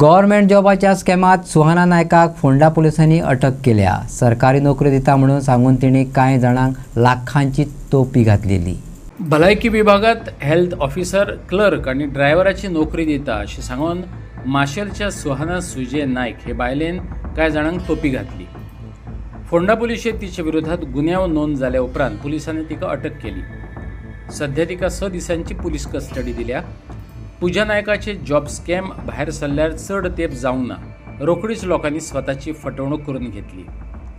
Government जॉबाच्या स्कॅमात Suhana नायकाक Phonda पोलिसांनी अटक केल्या। सरकारी नोकरी दिता म्हणून सांगून तिणी कांय जाणांक लाखांची तोपी घातलेली। भलायकी विभागात हेल्थ ऑफिसर, क्लर्क आणि ड्रायव्हराची नोकरी दिता अशें सांगून माशेलच्या सुहाना सुजय नायक हे बायलेन कांय जाणांक तोपी घातली। फोंडा पुलिशेंत तिचे विरोधात गुन्यांव नोंद जाल्या उपरांत पुलिसांनी तिका अटक केली। सध्या तिका 6 दिसांची पुलीस कस्टडी दिल्या। पूजा नायकाचे जॉब स्कॅम भायर सरल्यार चड तेंप जावंक ना। रोखडीच लोकांनी स्वताची फटवणूक करून घेतली।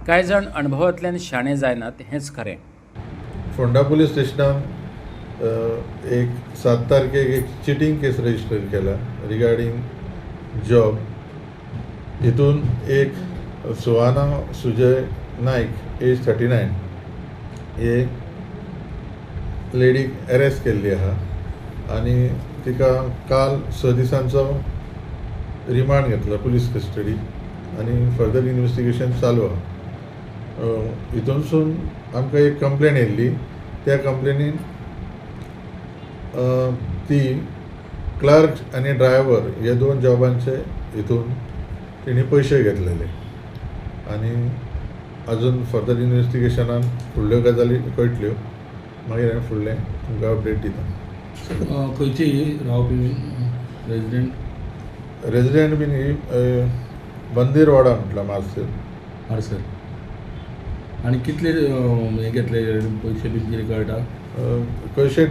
कांय जाण अणभवांतल्यान शाणे जायनात हेंच खरें। फोंडा पुलीस स्टेशनान एक 7 तारखेक एक चिटींग केस रजिस्टर केला रिगार्डिंग जॉब। हितून एक सुहाना सुजय नायक एज 39 हे लेडीक अरेस्ट केल्ली आहा आनी तिका काल 6 दिसांचो रिमांड घेतला पुलीस कस्टडी आनी फर्दर इन्वेस्टिगेशन चालू आहा। हितूनसून आमकां एक कंप्लेन येयल्ली। त्या कंप्लेनीन ती क्लर्क आनी ड्रायव्हर हे 2 जॉबांचे हितून तिणी पयशे घेतलेले आनी अजून फर्दर इन्वेस्टिगेशनान फुडल्यो गजाली कळटल्यो मागीर हांवें फुडलें तुमकां अपडेट दिता। खंयची रावपी रेजिडेंट बीन ही बंदीरवाडा म्हटला मार्सेल। आनी कितले हे घेतले पयशे बी कितें कळटा? पयशे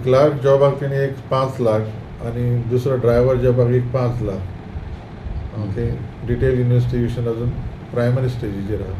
क्लार्क जॉबाक तेणी एक 5 लाख आनी दुसरो ड्रायव्हर जॉबाक एक 5 लाख। ते डिटेल इन्वेस्टिगेशन अजून प्रायमरी स्टेजीचेर आहा।